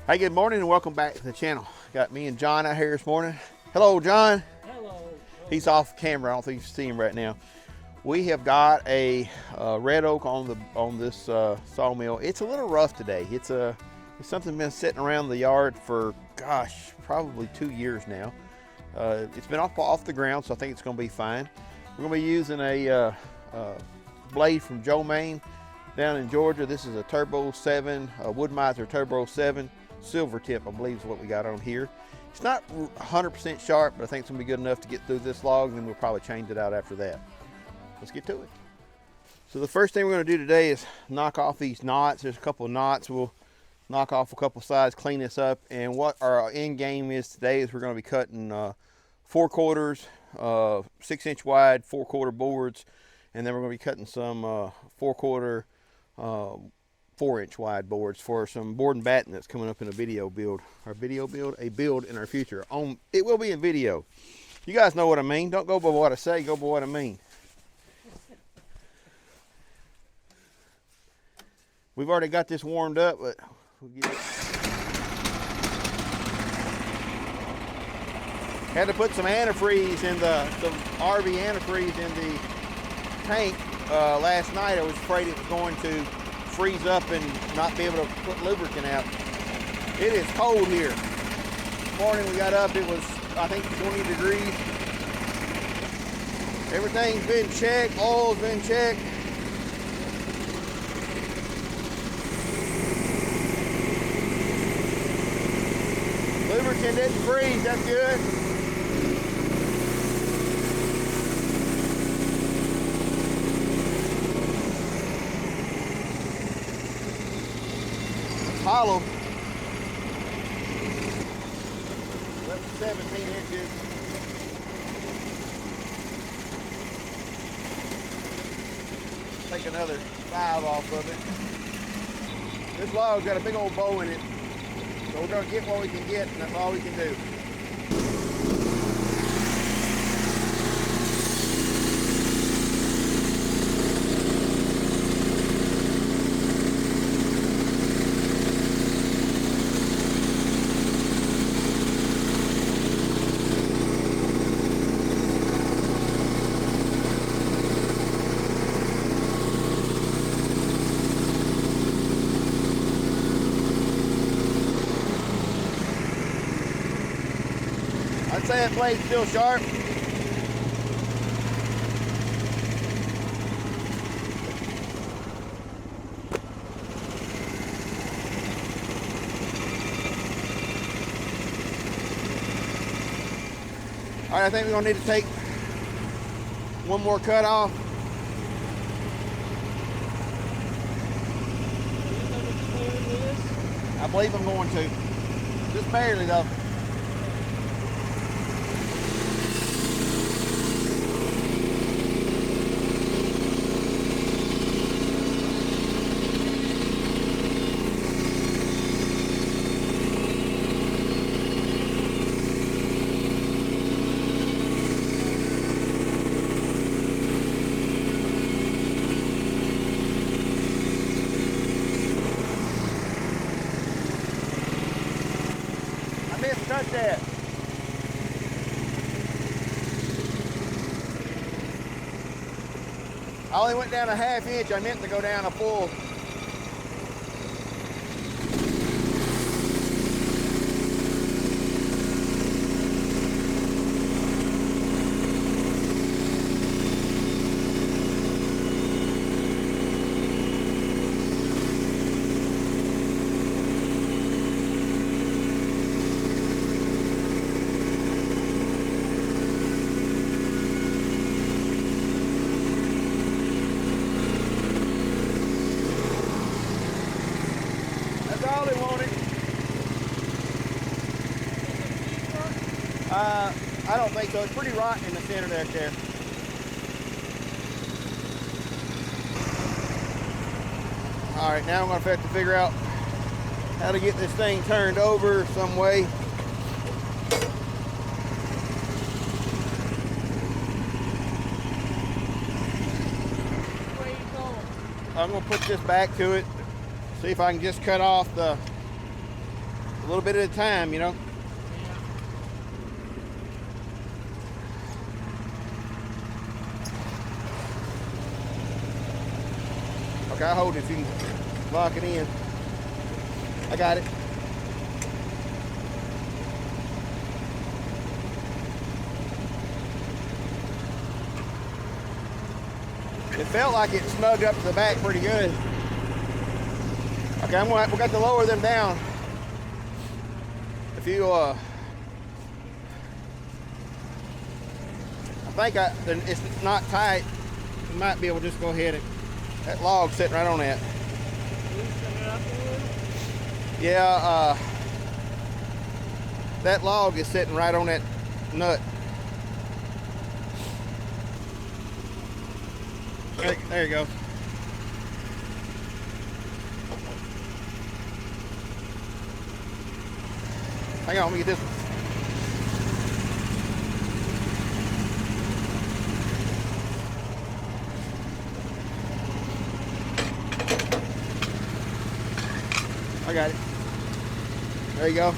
Hey, good morning and welcome back to the channel. Got me and John out here this morning. Hello, John. Hello. He's off camera. I don't think you see him right now. We have got a red oak on this sawmill. It's a little rough today. It's something been sitting around the yard for, gosh, probably 2 years now. It's been off the ground, so I think it's going to be fine. We're going to be using a blade from Joe Main down in Georgia. This is a Turbo 7, a Wood-Mizer Turbo 7. Silver tip, I believe, is what we got on here. It's not 100% sharp, but I think it's gonna be good enough to get through this log, and then we'll probably change it out after that. Let's get to it. So the first thing we're gonna do today is knock off these knots. There's a couple of knots. We'll knock off a couple sides, clean this up, and what our end game is today is we're gonna be cutting 4/4, 6-inch wide 4/4 boards, and then we're gonna be cutting some 4/4 4-inch wide boards for some board and batting that's coming up in a video build. A build in our future. It will be in video. You guys know what I mean. Don't go by what I say, go by what I mean. We've already got this warmed up, but we'll get it. Had to put some antifreeze in some RV antifreeze in the tank last night. I was afraid it was going to freeze up and not be able to put lubricant out. It is cold here. This morning we got up, it was, I think, 20 degrees. Everything's been checked, oil's been checked. Lubricant didn't freeze, that's good. Hollow. 17 inches. Take another 5 off of it. This log's got a big old bow in it, so we're gonna get what we can get, and that's all we can do. I'd say that blade's still sharp. All right, I think we're gonna need to take one more cut off. I believe I'm going to. Just barely though. Touch that. I only went down a 1/2 inch. I meant to go down a full. All they wanted. I don't think so. It's pretty rotten in the center back there. All right, now I'm going to have to figure out how to get this thing turned over some way. Where you going? I'm going to put this back to it. See if I can just cut off the a little bit at a time, you know. Okay, I'll hold it if you can lock it in. I got it. It felt like it snugged up to the back pretty good. Okay, we got to lower them down. If you, I think it's not tight. You might be able to just go ahead and, that log's sitting right on that. Yeah, that log is sitting right on that nut. There you go. Hang on, let me get this one. I got it. There you go.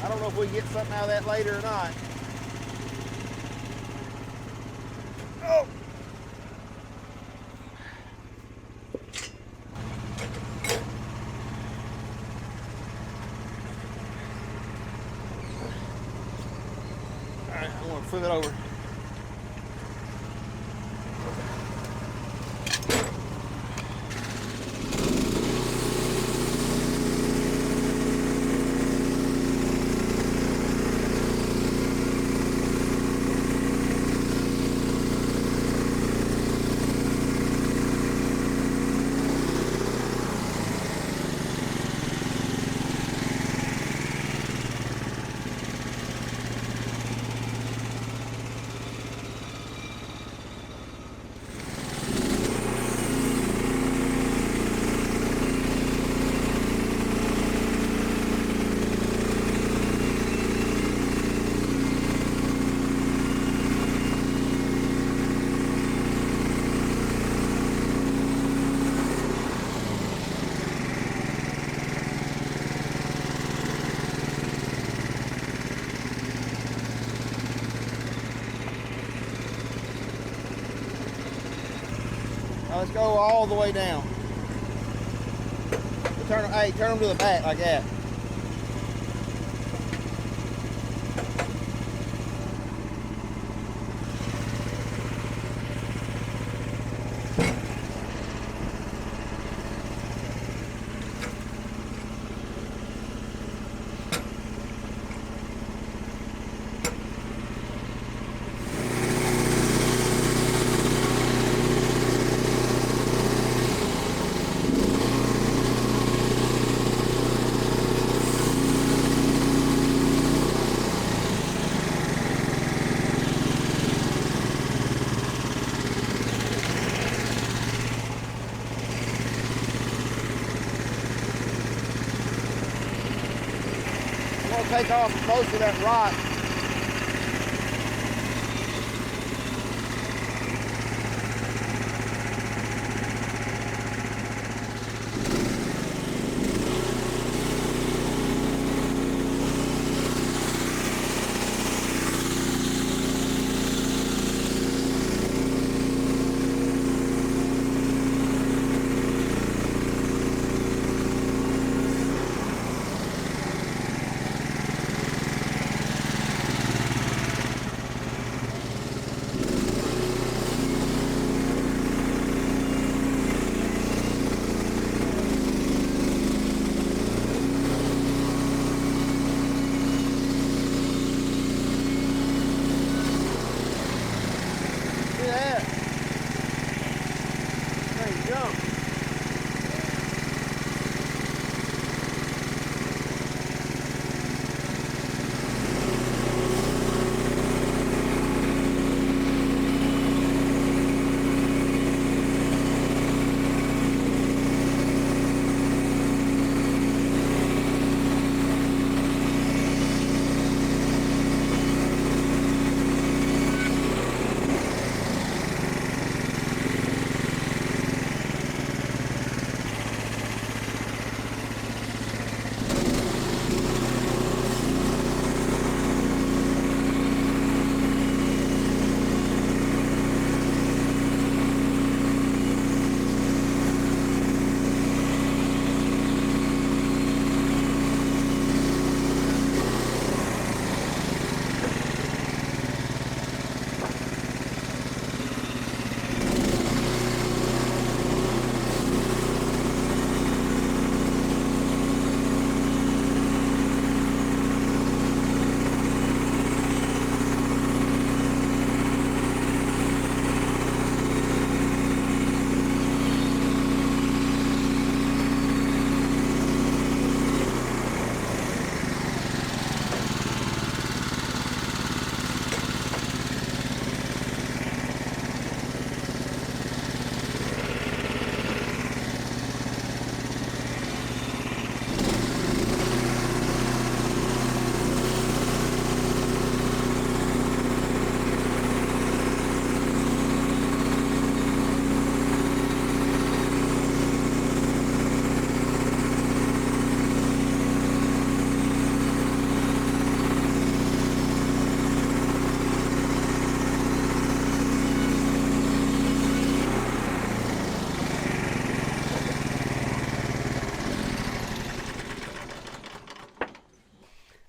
I don't know if we can get something out of that later or not. Oh! All right, I'm gonna flip it over. Now let's go all the way down. Turn them to the back like that. Take off most of that rock.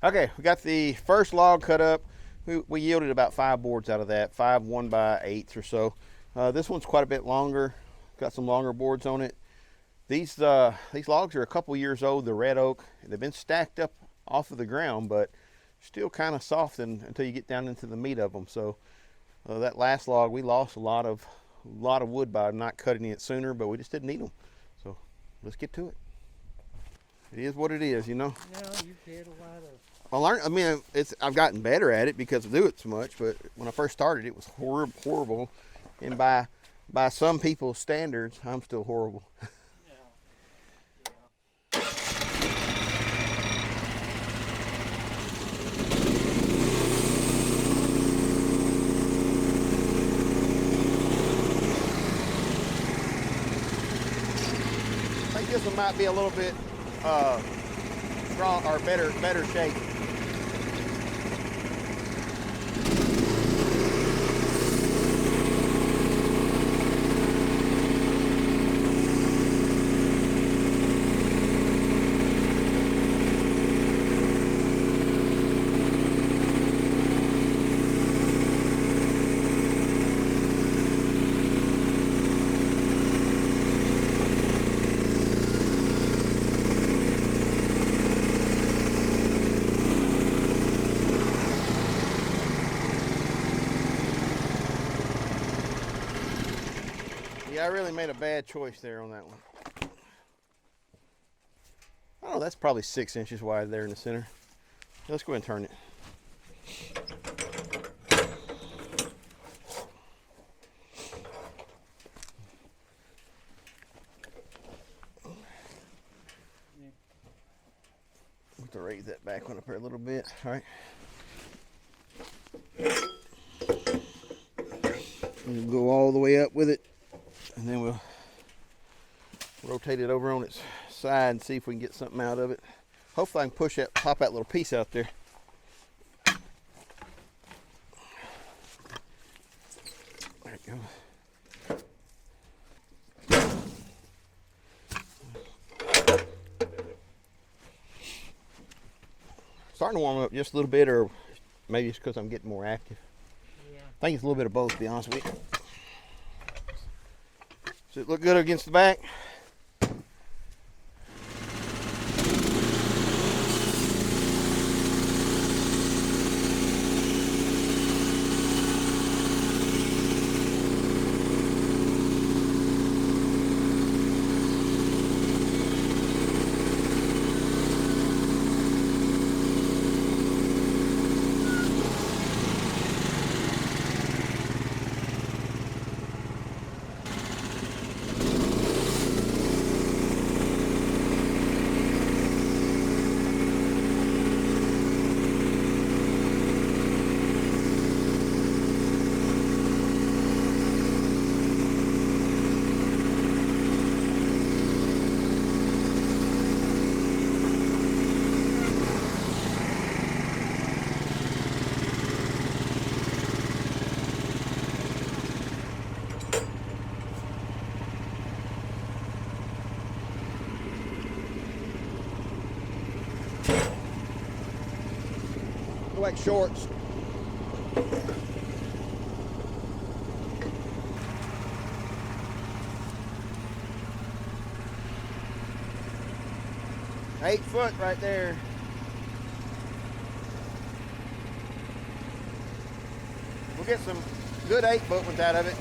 Okay, we got the first log cut up. We yielded about 5 boards out of that, 5 1x8s or so. This one's quite a bit longer, got some longer boards on it. These logs are a couple years old. They're red oak. They've been stacked up off of the ground, but still kind of soft until you get down into the meat of them. So that last log, we lost a lot of wood by not cutting it sooner, but we just didn't need them. So let's get to it. It is what it is, you know. No, you've had a lot of. I've gotten better at it because I do it so much. But when I first started, it was horrible, and by some people's standards, I'm still horrible. I think this one might be a little bit strong or better shape. Yeah, I really made a bad choice there on that one. Oh, that's probably 6 inches wide there in the center. Let's go ahead and turn it. We have to raise that back one up here a little bit. All right. We'll go all the way up with it, and then we'll rotate it over on its side and see if we can get something out of it. Hopefully I can pop that little piece out there. There it goes. Starting to warm up just a little bit, or maybe it's because I'm getting more active. Yeah. I think it's a little bit of both, to be honest with you. Does it look good against the back? Like shorts. Eight foot right there. We'll get some good 8-foot ones out of it.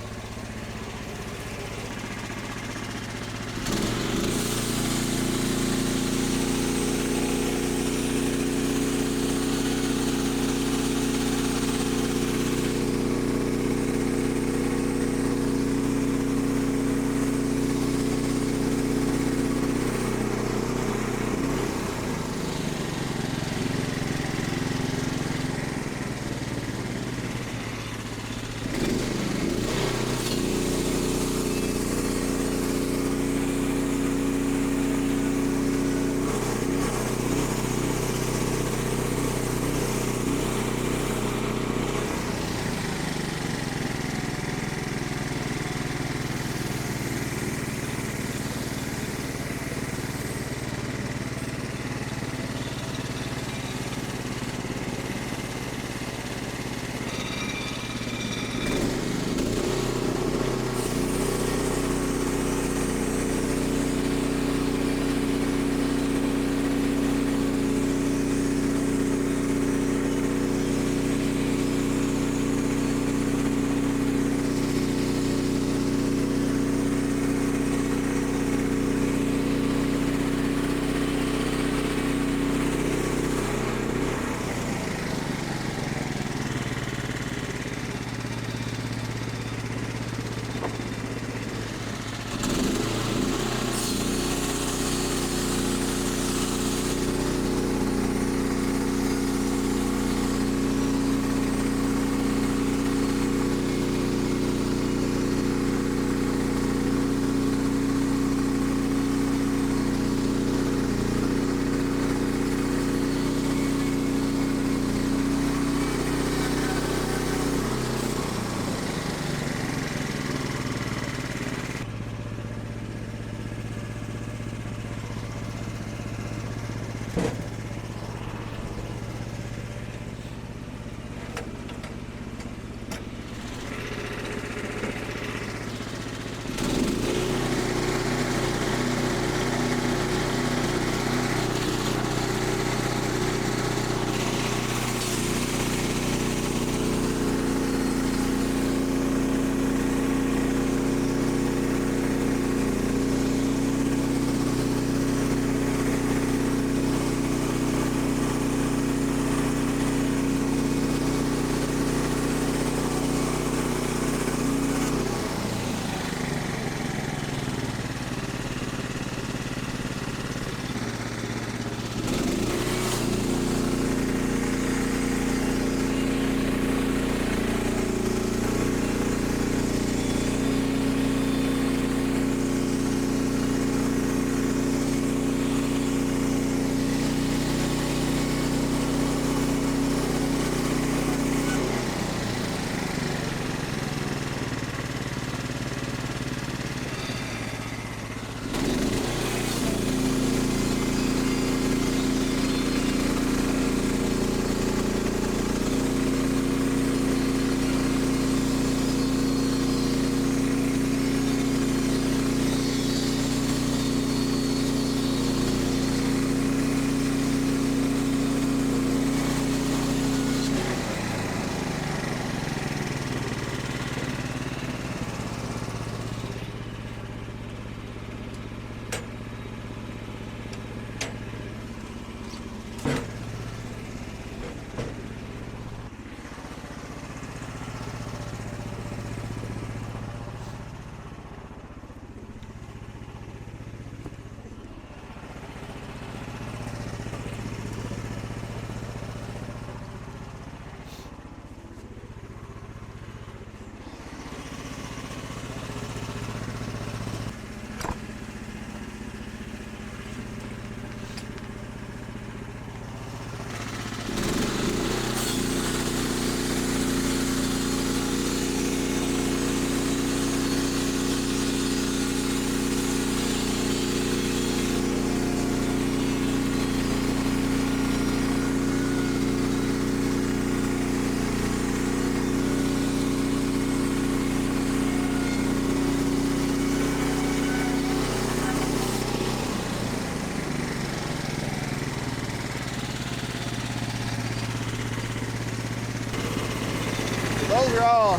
those are all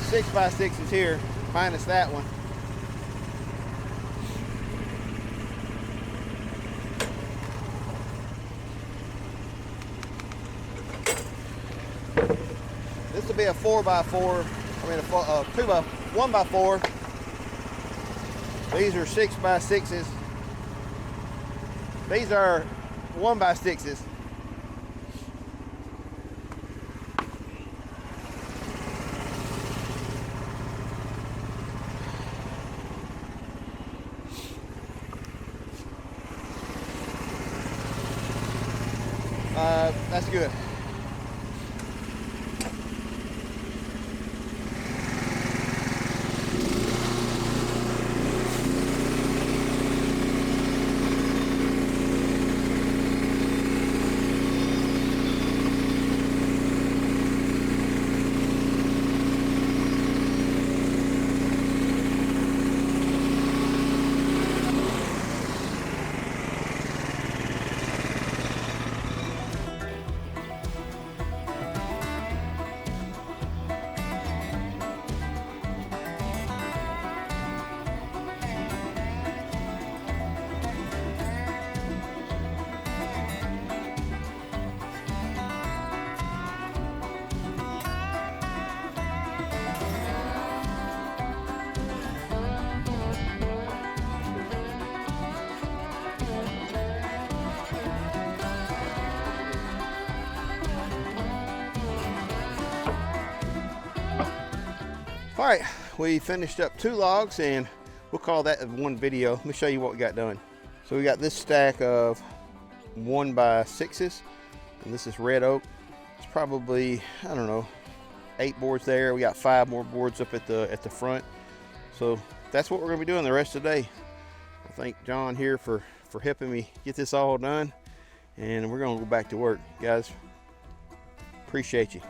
6x6s here, minus that one. This will be a 4x4. I mean, a 1x4. These are 6x6s. These are 1x6s. That's good. All right, we finished up 2 logs and we'll call that one video. Let me show you what we got done. So we got this stack of 1x6s, and this is red oak. It's probably, I don't know, 8 boards there. We got 5 more boards up at the front. So that's what we're gonna be doing the rest of the day. I thank John here for helping me get this all done, and we're gonna go back to work. Guys, appreciate you.